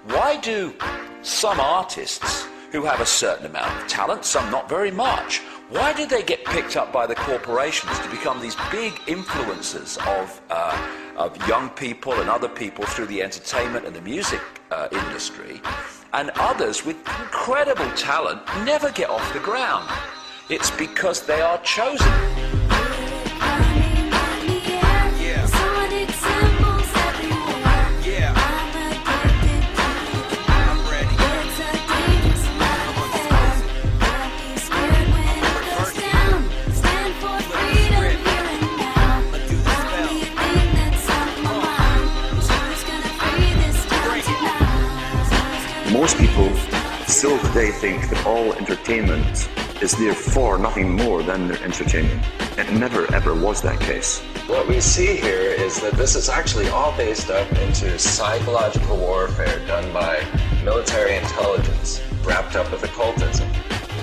Why do some artists who have a certain amount of talent, some not very much, why do they get picked up by the corporations to become these big influencers of young people and other people through the entertainment and the music industry, and others with incredible talent never get off the ground? It's because they are chosen. Most people still today think that all entertainment is therefore nothing more than entertainment. It never ever was that case. What we see here is that this is actually all based up into psychological warfare done by military intelligence wrapped up with occultism.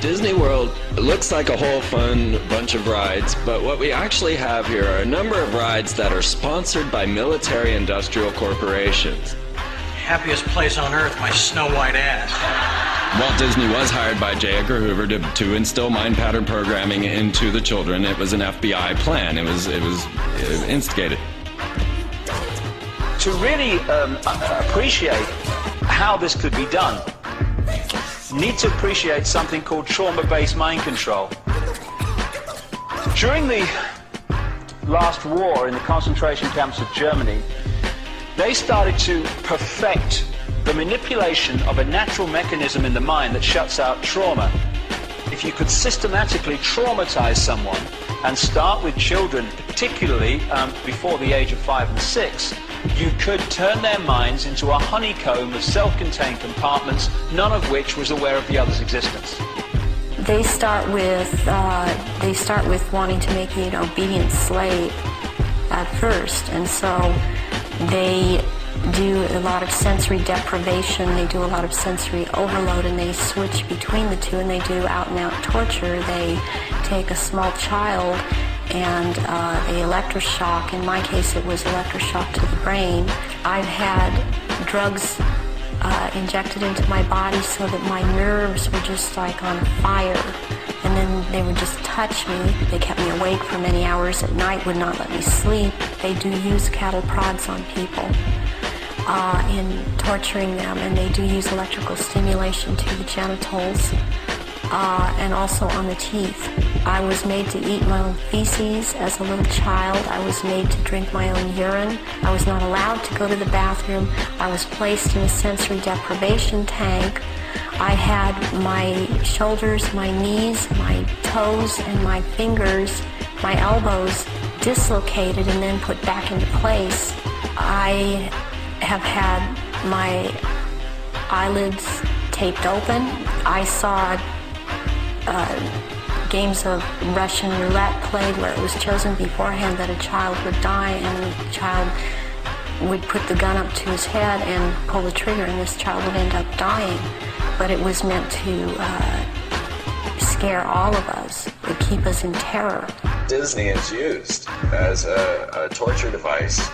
Disney World looks like a whole fun bunch of rides, but what we actually have here are a number of rides that are sponsored by military industrial corporations. Happiest place on earth, my snow white ass. Walt Disney was hired by J. Edgar Hoover to instill mind pattern programming into the children. It was an FBI plan. It was instigated. To really appreciate how this could be done, you need to appreciate something called trauma-based mind control. During the last war in the concentration camps of Germany, they started to perfect the manipulation of a natural mechanism in the mind that shuts out trauma. If you could systematically traumatize someone and start with children, particularly before the age of 5 and 6, you could turn their minds into a honeycomb of self-contained compartments, none of which was aware of the other's existence. They start with wanting to make you an obedient slave at first, and so they do a lot of sensory deprivation, they do a lot of sensory overload, and they switch between the two, and they do out-and-out torture. They take a small child and they electroshock. In my case, it was electroshock to the brain. I've had drugs injected into my body so that my nerves were just like on fire, and then they would just touch me. They kept me awake for many hours at night, would not let me sleep. They do use cattle prods on people in torturing them, and they do use electrical stimulation to the genitals and also on the teeth. I was made to eat my own feces as a little child. I was made to drink my own urine. I was not allowed to go to the bathroom. I was placed in a sensory deprivation tank. I had my shoulders, my knees, my toes, and my fingers, my elbows dislocated and then put back into place. I have had my eyelids taped open. I saw games of Russian roulette played where it was chosen beforehand that a child would die, and the child would put the gun up to his head and pull the trigger, and this child would end up dying. But it was meant to scare all of us, to keep us in terror. Disney is used as a torture device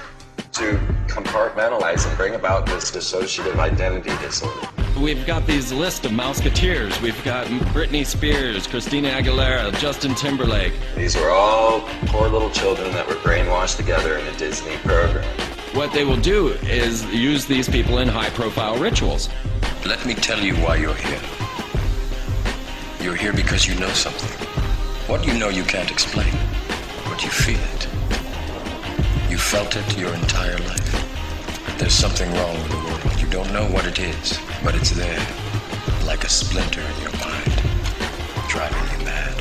to compartmentalize and bring about this dissociative identity disorder. We've got these list of Mouseketeers. We've got Britney Spears, Christina Aguilera, Justin Timberlake. These were all poor little children that were brainwashed together in a Disney program. What they will do is use these people in high-profile rituals. Let me tell you why you're here. You're here because you know something. What you know you can't explain, but you feel it. You felt it your entire life. There's something wrong with the world. You don't know what it is, but it's there, like a splinter in your mind, driving you mad.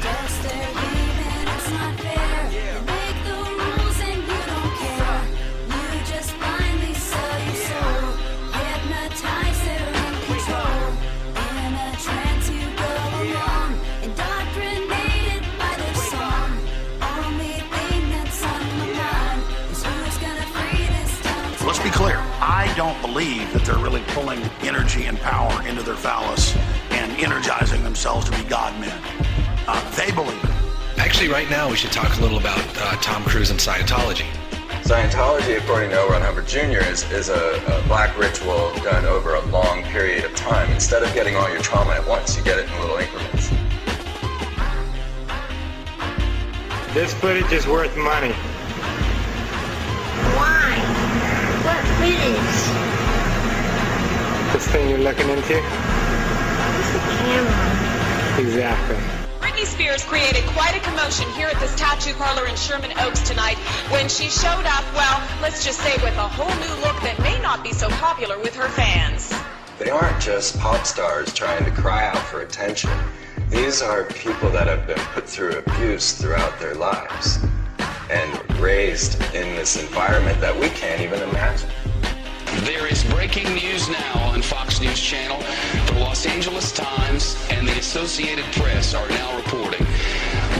Let's be clear, I don't believe that they're really pulling energy and power into their phallus and energizing themselves to be God-men. They believe it. Actually, right now we should talk a little about Tom Cruise and Scientology. Scientology, according to L. Ron Hubbard Jr., is a black ritual done over a long instead of getting all your trauma at once, you get it in little increments. This footage is worth money. Why? What footage? This thing you're looking into? It's a camera. Exactly. Britney Spears created quite a commotion here at this tattoo parlor in Sherman Oaks tonight when she showed up, well, let's just say with a whole new look that may not be so popular with her fans. They aren't just pop stars trying to cry out for attention. These are people that have been put through abuse throughout their lives and raised in this environment that we can't even imagine. There is breaking news now on Fox News Channel. The Los Angeles Times and the Associated Press are now reporting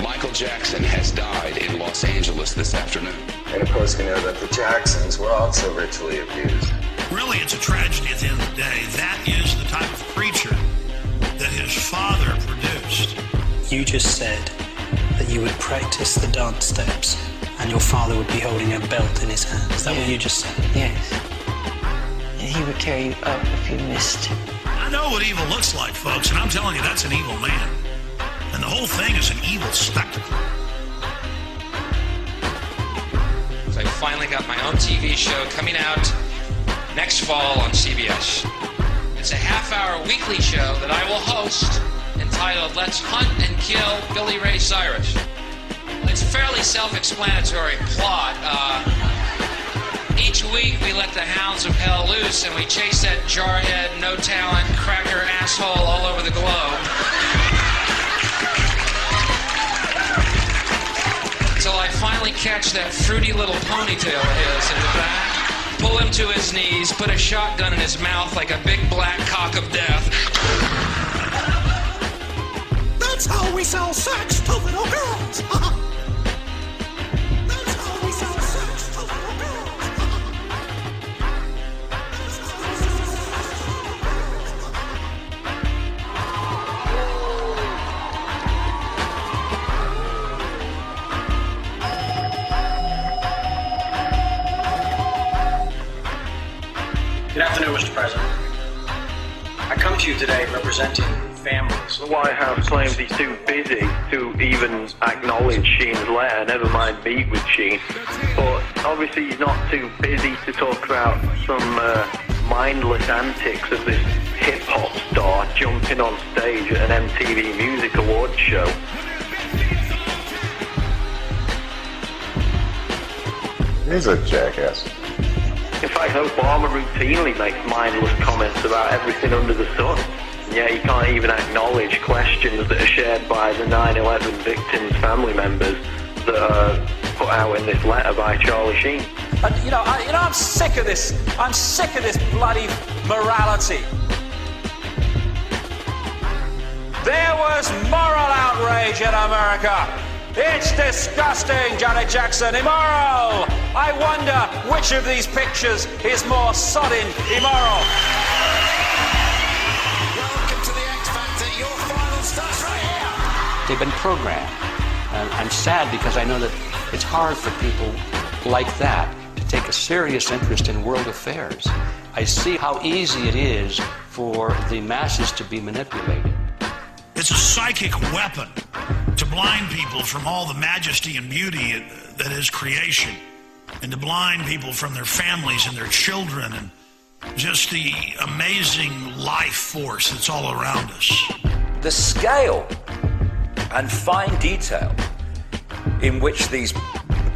Michael Jackson has died in Los Angeles this afternoon. And of course we know that the Jacksons were also ritually abused. Really, it's a tragedy at the end of the day. That is the type of creature that his father produced. You just said that you would practice the dance steps and your father would be holding a belt in his hand. Is that what you just said? Yes. And he would carry you up if you missed. I know what evil looks like, folks, and I'm telling you, that's an evil man. And the whole thing is an evil spectacle. So I finally got my own TV show coming out next fall on CBS. It's a half-hour weekly show that I will host entitled Let's Hunt and Kill Billy Ray Cyrus. It's a fairly self-explanatory plot. Each week we let the hounds of hell loose and we chase that jarhead, no-talent, cracker asshole all over the globe. Until I finally catch that fruity little ponytail of his in the back, pull him to his knees, put a shotgun in his mouth like a big black cock of death. That's how we sell sex to little girls. That's how we sell sex to little girls. Good afternoon, Mr. President. I come to you today representing families. The White House claims he's too busy to even acknowledge Sheen's letter, never mind meet with Sheen. But obviously he's not too busy to talk about some mindless antics of this hip-hop star jumping on stage at an MTV Music Awards show. He's a jackass. In fact, Obama routinely makes mindless comments about everything under the sun. Yet he can't even acknowledge questions that are shared by the 9/11 victims' family members that are put out in this letter by Charlie Sheen. And I'm sick of this. I'm sick of this bloody morality. There was moral outrage in America. It's disgusting, Janet Jackson. Immoral. I wonder which of these pictures is more sodding immoral. Welcome to the X Factor. Your final starts right here. They've been programmed. I'm sad because I know that it's hard for people like that to take a serious interest in world affairs. I see how easy it is for the masses to be manipulated. It's a psychic weapon to blind people from all the majesty and beauty that is creation, and to blind people from their families and their children and just the amazing life force that's all around us. The scale and fine detail in which these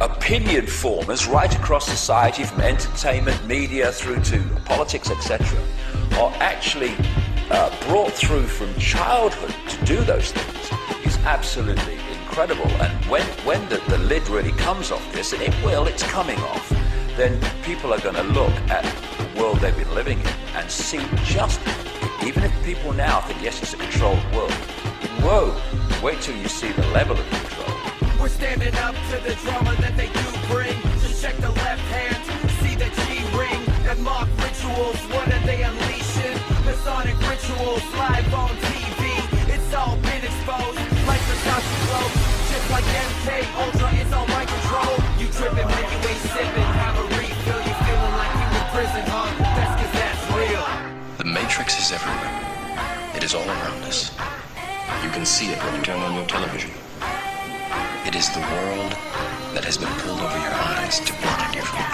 opinion formers right across society, from entertainment, media through to politics, etc., are actually brought through from childhood to do those things is absolutely incredible. And when the lid really comes off this, and it's coming off, then people are going to look at the world they've been living in and see just, even if people now think, yes, it's a controlled world, whoa, wait till you see the level of control. We're standing up to the drama that they do bring. Just check the left hand, see the G-ring. And mock rituals, what are they unleashing? Masonic rituals live on TV. It's all been exposed, like the Nazi globe. Just like MK Ultra is on my control. You tripping when you ain't sipping. Have a refill, you feeling like you in prison, huh? That's 'cause that's real. The Matrix is everywhere. It is all around us. You can see it when you turn on your television. It is the world that has been pulled over your eyes to blind you from